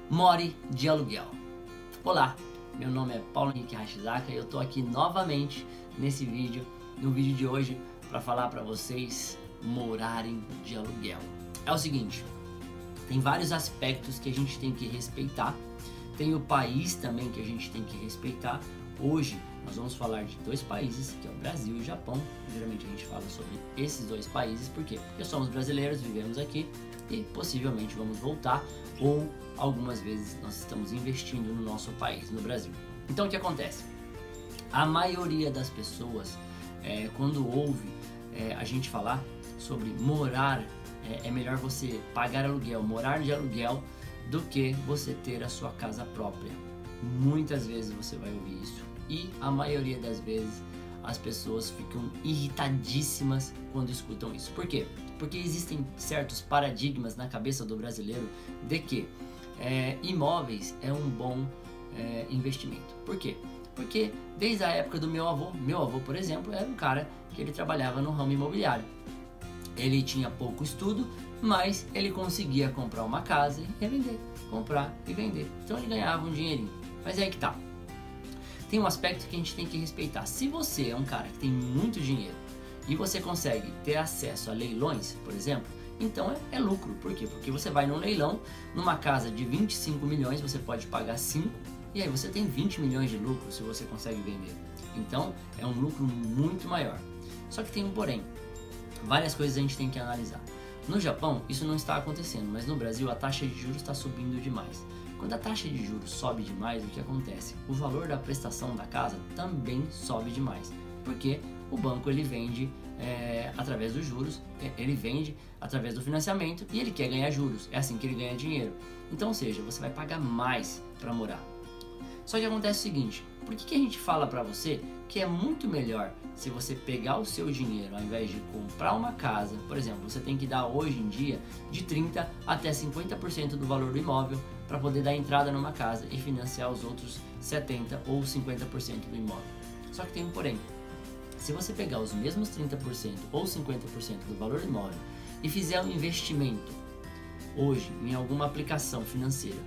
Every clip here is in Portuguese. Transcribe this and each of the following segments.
More de aluguel. Olá, meu nome é Paulo Henrique Hashizaka e eu tô aqui novamente nesse vídeo, no vídeo de hoje, para falar para vocês morarem de aluguel. É o seguinte, tem vários aspectos que a gente tem que respeitar, tem o país também que a gente tem que respeitar. Hoje nós vamos falar de dois países, que é o Brasil e o Japão. Geralmente a gente fala sobre esses dois países, por quê? Porque somos brasileiros, vivemos aqui e possivelmente vamos voltar, ou algumas vezes nós estamos investindo no nosso país, no Brasil. Então o que acontece? A maioria das pessoas, quando ouve a gente falar sobre morar, é melhor você pagar aluguel, morar de aluguel, do que você ter a sua casa própria. Muitas vezes você vai ouvir isso e a maioria das vezes as pessoas ficam irritadíssimas quando escutam isso. Por quê? Porque existem certos paradigmas na cabeça do brasileiro de que imóveis é um bom investimento. Por quê? Porque desde a época do meu avô, por exemplo, era um cara que ele trabalhava no ramo imobiliário. Ele tinha pouco estudo, mas ele conseguia comprar uma casa e revender, comprar e vender. Então ele ganhava um dinheirinho. Mas é aí que tá. Tem um aspecto que a gente tem que respeitar. Se você é um cara que tem muito dinheiro e você consegue ter acesso a leilões, por exemplo, então é lucro. Por quê? Porque você vai num leilão, numa casa de 25 milhões, você pode pagar 5 e aí você tem 20 milhões de lucro se você consegue vender. Então é um lucro muito maior. Só que tem um porém. Várias coisas a gente tem que analisar. No Japão isso não está acontecendo, mas no Brasil a taxa de juros está subindo demais. Quando a taxa de juros sobe demais, o que acontece? O valor da prestação da casa também sobe demais, porque o banco ele vende através dos juros, ele vende através do financiamento e ele quer ganhar juros, é assim que ele ganha dinheiro. Então, ou seja, você vai pagar mais para morar. Só que acontece o seguinte, por que a gente fala para você que é muito melhor se você pegar o seu dinheiro ao invés de comprar uma casa? Por exemplo, você tem que dar hoje em dia de 30% até 50% do valor do imóvel para poder dar entrada numa casa e financiar os outros 70% ou 50% do imóvel. Só que tem um porém, se você pegar os mesmos 30% ou 50% do valor do imóvel e fizer um investimento hoje em alguma aplicação financeira,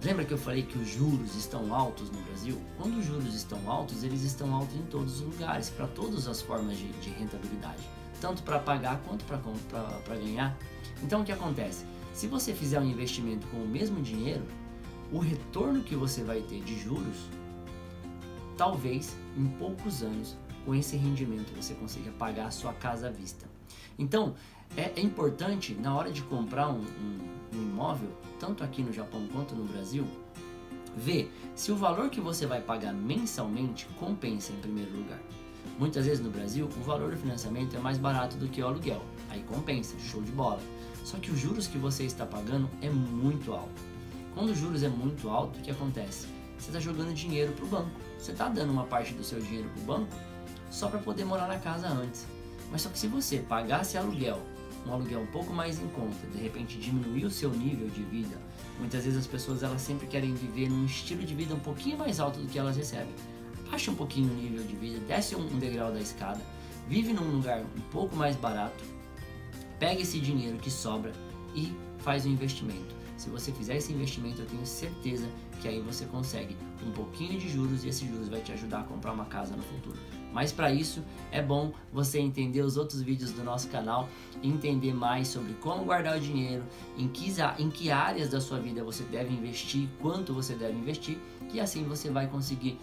lembra que eu falei que os juros estão altos no Brasil? Quando os juros estão altos, eles estão altos em todos os lugares, para todas as formas de rentabilidade, tanto para pagar quanto para ganhar. Então o que acontece? Se você fizer um investimento com o mesmo dinheiro, o retorno que você vai ter de juros, talvez em poucos anos, com esse rendimento você consiga pagar a sua casa à vista. Então é importante, na hora de comprar um imóvel, tanto aqui no Japão quanto no Brasil, ver se o valor que você vai pagar mensalmente compensa em primeiro lugar. Muitas vezes no Brasil o valor do financiamento é mais barato do que o aluguel, aí compensa, show de bola. Só que os juros que você está pagando é muito alto. Quando os juros é muito alto, o que acontece? Você está jogando dinheiro para o banco, você está dando uma parte do seu dinheiro para o banco só para poder morar na casa antes. Mas só que se você pagasse aluguel, um aluguel um pouco mais em conta, de repente diminuir o seu nível de vida, muitas vezes as pessoas elas sempre querem viver num estilo de vida um pouquinho mais alto do que elas recebem. Baixa um pouquinho o nível de vida, desce um degrau da escada, vive num lugar um pouco mais barato, pega esse dinheiro que sobra e faz um investimento. Se você fizer esse investimento, eu tenho certeza que aí você consegue um pouquinho de juros e esses juros vai te ajudar a comprar uma casa no futuro. Mas para isso é bom você entender os outros vídeos do nosso canal, entender mais sobre como guardar o dinheiro, em que áreas da sua vida você deve investir, quanto você deve investir, e assim você vai conseguir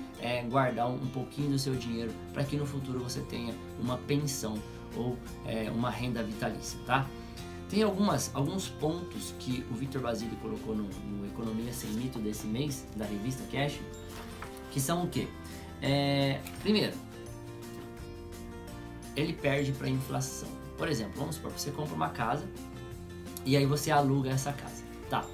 guardar um pouquinho do seu dinheiro para que no futuro você tenha uma pensão ou uma renda vitalícia, tá? Tem alguns pontos que o Victor Basile colocou no Economia Sem Mito desse mês, da revista Cash, que são o quê? Primeiro, ele perde para a inflação. Por exemplo, vamos supor, você compra uma casa e aí você aluga essa casa, tá?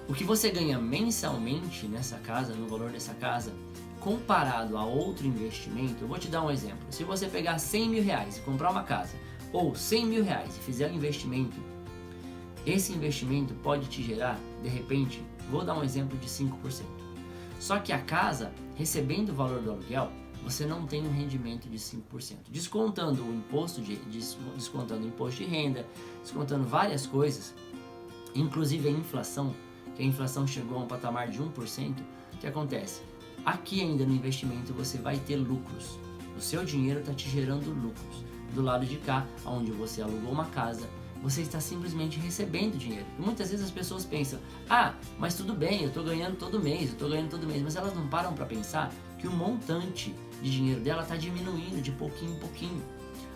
O que você ganha mensalmente nessa casa, no valor dessa casa, comparado a outro investimento, eu vou te dar um exemplo. Se você pegar 100 mil reais e comprar uma casa, ou 100 mil reais e fizer um investimento, esse investimento pode te gerar, de repente, vou dar um exemplo de 5%. Só que a casa, recebendo o valor do aluguel, você não tem um rendimento de 5%. Descontando o imposto descontando o imposto de renda, descontando várias coisas, inclusive a inflação, que a inflação chegou a um patamar de 1%, o que acontece? Aqui ainda no investimento você vai ter lucros. O seu dinheiro está te gerando lucros. Do lado de cá, onde você alugou uma casa, você está simplesmente recebendo dinheiro. E muitas vezes as pessoas pensam, mas tudo bem, eu estou ganhando todo mês, mas elas não param para pensar que o montante de dinheiro dela está diminuindo de pouquinho em pouquinho.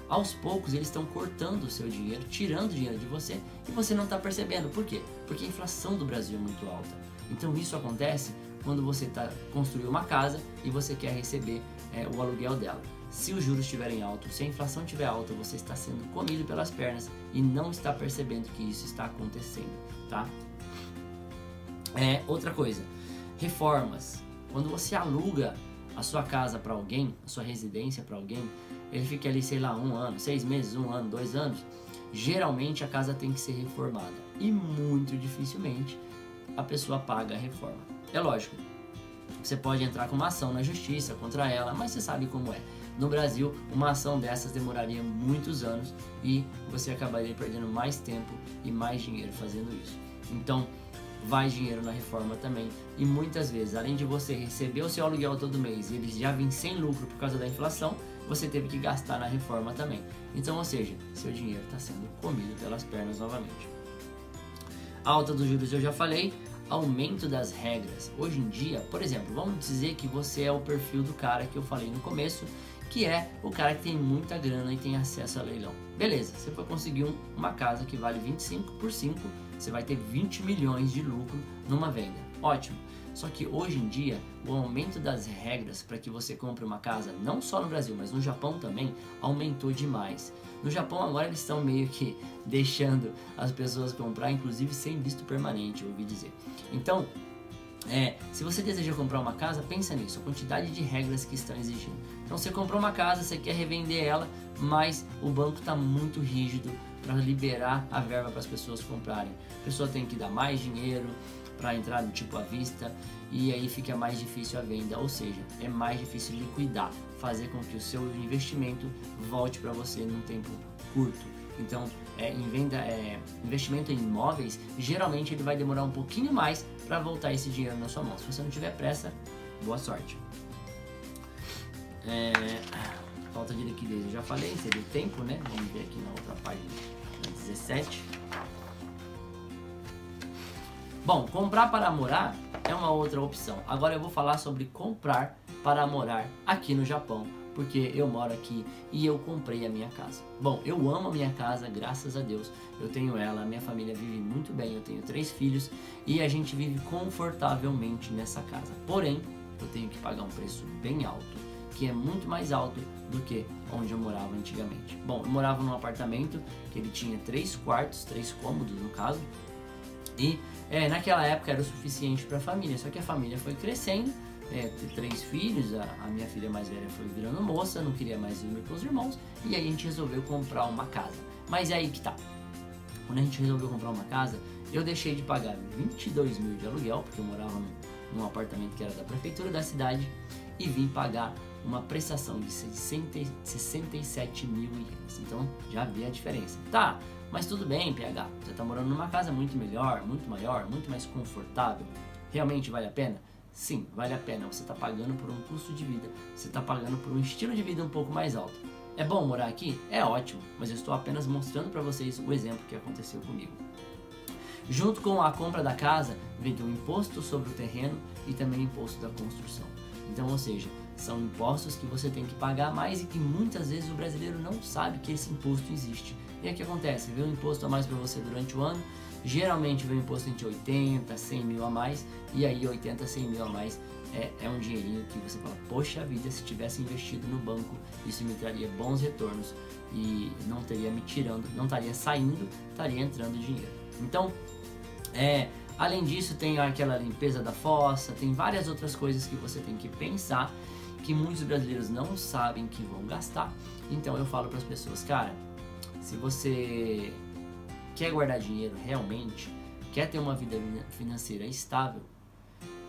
Aos poucos eles estão cortando o seu dinheiro, tirando dinheiro de você e você não está percebendo. Por quê? Porque a inflação do Brasil é muito alta. Então isso acontece quando você construiu uma casa e você quer receber o aluguel dela. Se os juros estiverem altos, se a inflação estiver alta, você está sendo comido pelas pernas e não está percebendo que isso está acontecendo, tá? Outra coisa, reformas. Quando você aluga a sua casa para alguém, a sua residência para alguém, ele fica ali, sei lá, 1 ano, 6 meses, 1 ano, 2 anos, geralmente a casa tem que ser reformada e muito dificilmente a pessoa paga a reforma. É lógico, você pode entrar com uma ação na justiça contra ela, mas você sabe como é. No Brasil, uma ação dessas demoraria muitos anos e você acabaria perdendo mais tempo e mais dinheiro fazendo isso. Então, vai dinheiro na reforma também. E muitas vezes, além de você receber o seu aluguel todo mês e ele já vem sem lucro por causa da inflação, você teve que gastar na reforma também. Então, ou seja, seu dinheiro está sendo comido pelas pernas novamente. A alta dos juros eu já falei. Aumento das regras. Hoje em dia, por exemplo, vamos dizer que você é o perfil do cara que eu falei no começo, que é o cara que tem muita grana e tem acesso a leilão. Beleza, você foi conseguir uma casa que vale 25 por 5, você vai ter 20 milhões de lucro numa venda. Ótimo. Só que hoje em dia, o aumento das regras para que você compre uma casa, não só no Brasil, mas no Japão também, aumentou demais. No Japão agora eles estão meio que deixando as pessoas comprar, inclusive sem visto permanente, eu ouvi dizer. Então, se você deseja comprar uma casa, pensa nisso, a quantidade de regras que estão exigindo. Então você comprou uma casa, você quer revender ela, mas o banco está muito rígido para liberar a verba para as pessoas comprarem. A pessoa tem que dar mais dinheiro para entrar no tipo à vista e aí fica mais difícil a venda, ou seja, é mais difícil liquidar, fazer com que o seu investimento volte para você num tempo curto. Então, investimento em imóveis, geralmente ele vai demorar um pouquinho mais para voltar esse dinheiro na sua mão. Se você não tiver pressa, boa sorte. Falta de liquidez, eu já falei, seria o tempo, né? Vamos ver aqui na outra página, na 17. Bom, comprar para morar é uma outra opção. Agora eu vou falar sobre comprar para morar aqui no Japão, porque eu moro aqui e eu comprei a minha casa. Bom, eu amo a minha casa, graças a Deus. Eu tenho ela, a minha família vive muito bem, eu tenho 3 filhos e a gente vive confortavelmente nessa casa. Porém, eu tenho que pagar um preço bem alto, que é muito mais alto do que onde eu morava antigamente. Bom, eu morava num apartamento que ele tinha 3 quartos, 3 cômodos no caso, e naquela época era o suficiente para a família, só que a família foi crescendo, ter 3 filhos, a minha filha mais velha foi virando moça, não queria mais ir com os irmãos, e aí a gente resolveu comprar uma casa. Mas é aí que tá, quando a gente resolveu comprar uma casa, eu deixei de pagar 22 mil de aluguel, porque eu morava num apartamento que era da prefeitura da cidade, e vim pagar uma prestação de 67 mil ienes. Então já vi a diferença. Tá, mas tudo bem, PH, você está morando numa casa muito melhor, muito maior, muito mais confortável. Realmente vale a pena? Sim, vale a pena. Você está pagando por um custo de vida, você está pagando por um estilo de vida um pouco mais alto. É bom morar aqui? É ótimo, mas eu estou apenas mostrando para vocês o exemplo que aconteceu comigo. Junto com a compra da casa, vem o imposto sobre o terreno e também o imposto da construção. Então, ou seja, são impostos que você tem que pagar mais e que muitas vezes o brasileiro não sabe que esse imposto existe. E aí o que acontece? Vem um imposto a mais para você durante o ano, geralmente vem um imposto entre 80, 100 mil a mais, e aí 80, 100 mil a mais é um dinheirinho que você fala, poxa vida, se tivesse investido no banco, isso me traria bons retornos e não teria me tirando, não estaria saindo, estaria entrando dinheiro. Então, além disso, tem aquela limpeza da fossa, tem várias outras coisas que você tem que pensar, que muitos brasileiros não sabem que vão gastar. Então eu falo para as pessoas, cara, se você quer guardar dinheiro realmente, quer ter uma vida financeira estável,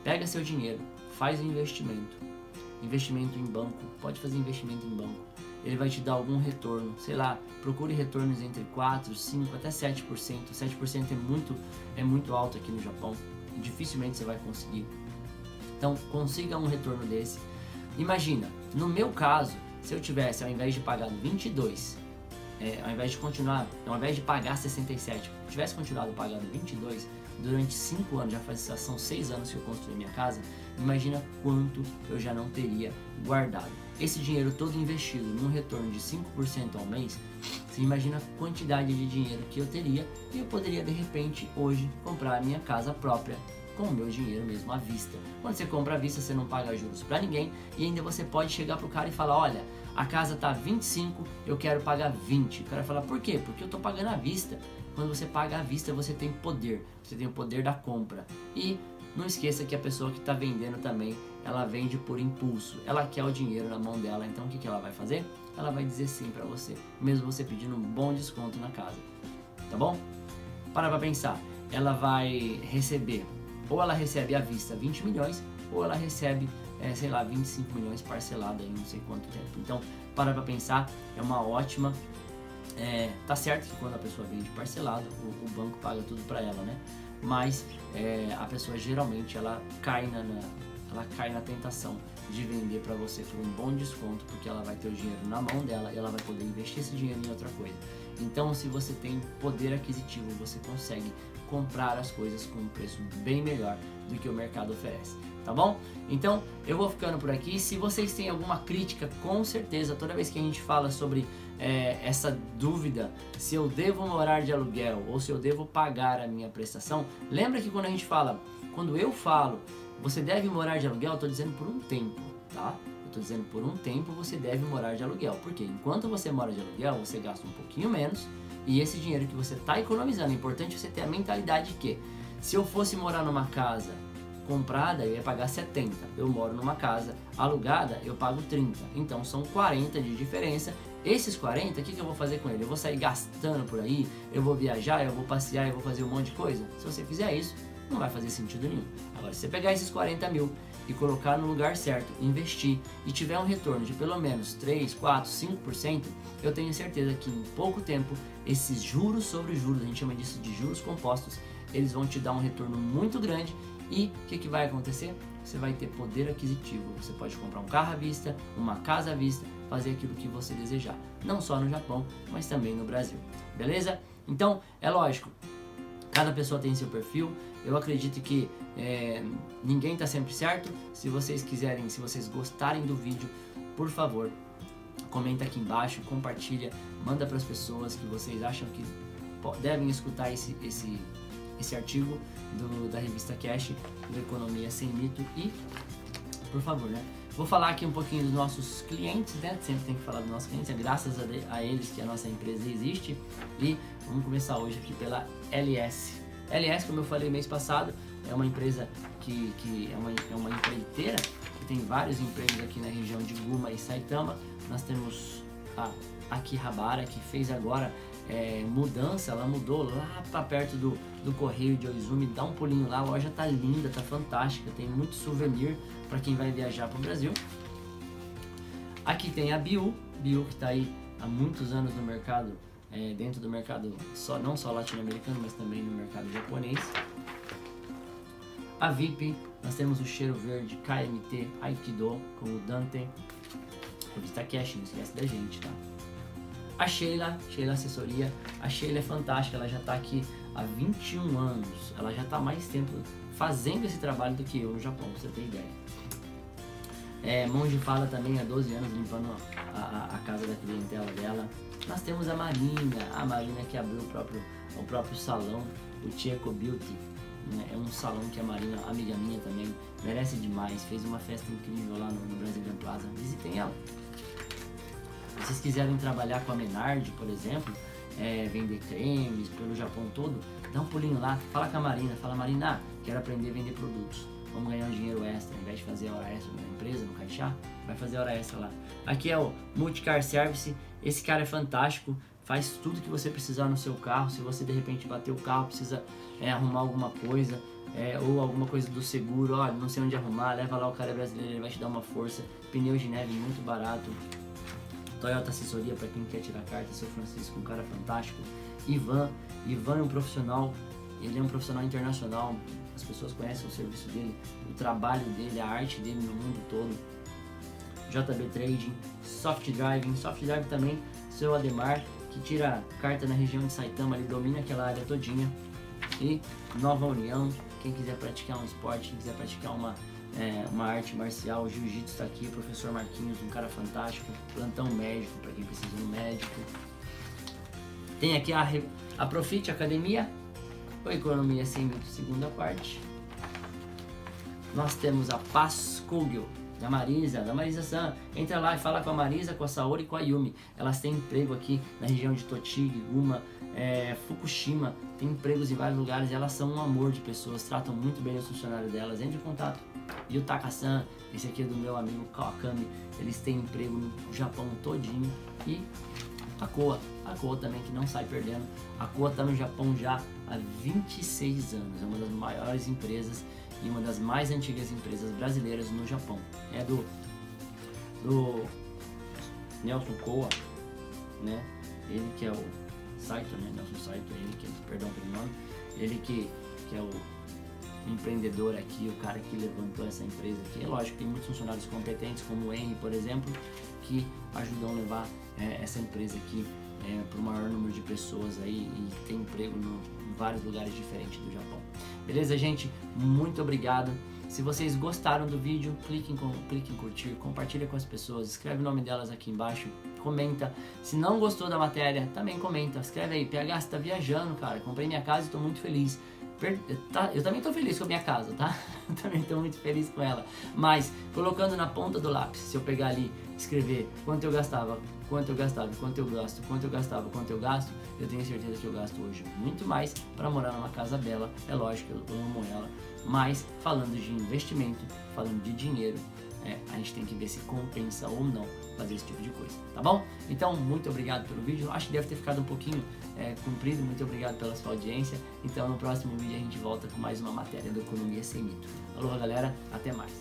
pega seu dinheiro, faz um investimento em banco, pode fazer investimento em banco, ele vai te dar algum retorno, sei lá, procure retornos entre 4, 5 até 7%, 7% é muito alto aqui no Japão, dificilmente você vai conseguir. Então consiga um retorno desse. Imagina, no meu caso, se eu tivesse, ao invés de pagar 22, ao invés de pagar 67, tivesse continuado pagando 22 durante 5 anos, já são 6 anos que eu construí minha casa, imagina quanto eu já não teria guardado. Esse dinheiro todo investido num retorno de 5% ao mês, você imagina a quantidade de dinheiro que eu teria e eu poderia de repente hoje comprar a minha casa própria com o meu dinheiro mesmo à vista. Quando você compra à vista, você não paga juros para ninguém e ainda você pode chegar pro cara e falar, olha, a casa tá 25, eu quero pagar 20. O cara vai falar, por quê? Porque eu tô pagando à vista. Quando você paga à vista, você tem poder. Você tem o poder da compra. E não esqueça que a pessoa que está vendendo também, ela vende por impulso. Ela quer o dinheiro na mão dela. Então o que ela vai fazer? Ela vai dizer sim para você, mesmo você pedindo um bom desconto na casa. Tá bom? Para pensar. Ela vai receber, ou ela recebe à vista 20 milhões, ou ela recebe, 25 milhões parcelado em não sei quanto tempo. Então, para pensar, é uma ótima... tá certo que quando a pessoa vende parcelado, o banco paga tudo para ela, né? Mas a pessoa geralmente ela cai na tentação de vender para você por um bom desconto, porque ela vai ter o dinheiro na mão dela e ela vai poder investir esse dinheiro em outra coisa. Então, se você tem poder aquisitivo, você consegue comprar as coisas com um preço bem melhor do que o mercado oferece. Tá bom? Então, eu vou ficando por aqui. Se vocês têm alguma crítica, com certeza, toda vez que a gente fala sobre essa dúvida, se eu devo morar de aluguel ou se eu devo pagar a minha prestação, lembra que quando a gente fala, quando eu falo, você deve morar de aluguel, eu estou dizendo por um tempo, tá? Eu estou dizendo por um tempo você deve morar de aluguel, porque enquanto você mora de aluguel, você gasta um pouquinho menos e esse dinheiro que você está economizando, é importante você ter a mentalidade de que se eu fosse morar numa casa comprada, eu ia pagar 70. Eu moro numa casa alugada, eu pago 30. Então são 40 de diferença. Esses 40, o que eu vou fazer com ele? Eu vou sair gastando por aí, eu vou viajar, eu vou passear, eu vou fazer um monte de coisa? Se você fizer isso, não vai fazer sentido nenhum. Agora, se você pegar esses 40 mil e colocar no lugar certo, investir e tiver um retorno de pelo menos 3, 4, 5%, eu tenho certeza que em pouco tempo, esses juros sobre juros, a gente chama disso de juros compostos, eles vão te dar um retorno muito grande. E o que vai acontecer? Você vai ter poder aquisitivo, você pode comprar um carro à vista, uma casa à vista, fazer aquilo que você desejar, não só no Japão, mas também no Brasil, beleza? Então, é lógico, cada pessoa tem seu perfil, eu acredito que ninguém está sempre certo. Se vocês quiserem, se vocês gostarem do vídeo, por favor, comenta aqui embaixo, compartilha, manda para as pessoas que vocês acham que devem escutar esse artigo da revista Cash, do Economia Sem Mito. E, por favor, né? Vou falar aqui um pouquinho dos nossos clientes, né? Sempre tem que falar dos nossos clientes, é graças a eles que a nossa empresa existe. E vamos começar hoje aqui pela LS. LS, como eu falei mês passado, é uma empresa que é uma empreiteira, que tem vários empregos aqui na região de Guma e Saitama. Nós temos a Akihabara, que fez agora mudança, ela mudou lá para perto do Correio de Oizumi. Dá um pulinho lá, a loja tá linda, tá fantástica, tem muito souvenir para quem vai viajar para o Brasil. Aqui tem a Biu que está aí há muitos anos no mercado, dentro do mercado não só latino-americano, mas também no mercado japonês. A VIP, nós temos o Cheiro Verde, KMT, Aikido, com o Dante, revista Cash, não esquece da gente, tá? A Sheila Assessoria, a Sheila é fantástica, ela já está aqui há 21 anos, ela já está há mais tempo fazendo esse trabalho do que eu no Japão, pra você ter ideia. Monge Fala também há 12 anos limpando a casa da clientela dela. Nós temos a Marina que abriu o próprio salão, o Chieco Beauty, né? É um salão que a Marina, amiga minha também, merece demais, fez uma festa incrível lá no Brazilian Plaza, visitem ela. Se vocês quiserem trabalhar com a Menard, por exemplo, vender cremes pelo Japão todo, dá um pulinho lá, fala com a Marina, fala: Marina, quero aprender a vender produtos, vamos ganhar um dinheiro extra, ao invés de fazer a hora extra na empresa, no Caixá, vai fazer a hora extra lá. Aqui é o Multicar Service, esse cara é fantástico, faz tudo que você precisar no seu carro. Se você de repente bater o carro, precisa arrumar alguma coisa, ou alguma coisa do seguro, olha, não sei onde arrumar, leva lá, o cara é brasileiro, ele vai te dar uma força. Pneu de neve muito barato. Toyota Assessoria para quem quer tirar carta, seu Francisco, um cara fantástico. Ivan é um profissional, ele é um profissional internacional, as pessoas conhecem o serviço dele, o trabalho dele, a arte dele no mundo todo. JB Trading, Soft Driving também, seu Ademar, que tira carta na região de Saitama, ele domina aquela área todinha. E Nova União, quem quiser praticar um esporte, quem quiser praticar uma arte marcial, jiu-jitsu está aqui, professor Marquinhos, um cara fantástico, plantão médico para quem precisa de um médico. Tem aqui a Profit Academia, com economia sem mito, segunda parte. Nós temos a Paz Kugel, da Marisa San. Entra lá e fala com a Marisa, com a Saori e com a Yumi. Elas têm emprego aqui na região de Tochigi, Guma, Fukushima. Tem empregos em vários lugares. Elas são um amor de pessoas, tratam muito bem os funcionários delas. Entre em contato. E o Taka-san, esse aqui é do meu amigo Kawakami. Eles têm emprego no Japão todinho. E a Koa também, que não sai perdendo. A Koa está no Japão já há 26 anos. É uma das maiores empresas e uma das mais antigas empresas brasileiras no Japão. É do Nelson Koa, né? Ele que é o Saito, né? Nelson Saito, ele que, perdão pelo nome, ele que é o empreendedor aqui, o cara que levantou essa empresa aqui. É lógico que tem muitos funcionários competentes, como o Henry, por exemplo, que ajudam a levar essa empresa aqui para o maior número de pessoas aí e tem emprego em vários lugares diferentes do Japão. Beleza, gente? Muito obrigado. Se vocês gostaram do vídeo, clique em curtir, compartilha com as pessoas, escreve o nome delas aqui embaixo, comenta. Se não gostou da matéria, também comenta. Escreve aí, PH, você tá viajando, cara. Comprei minha casa e tô muito feliz. Eu também tô feliz com a minha casa, tá? Eu também tô muito feliz com ela. Mas, colocando na ponta do lápis, se eu pegar ali, escrever quanto eu gastava, quanto eu gastava, quanto eu gasto, quanto eu gastava, quanto eu gasto, eu tenho certeza que eu gasto hoje muito mais para morar numa casa bela. É lógico, eu amo ela. Mas, falando de investimento, falando de dinheiro, a gente tem que ver se compensa ou não fazer esse tipo de coisa, tá bom? Então, muito obrigado pelo vídeo. Acho que deve ter ficado um pouquinho comprido. Muito obrigado pela sua audiência. Então, no próximo vídeo a gente volta com mais uma matéria do Economia Sem Mito. Alô, galera, até mais.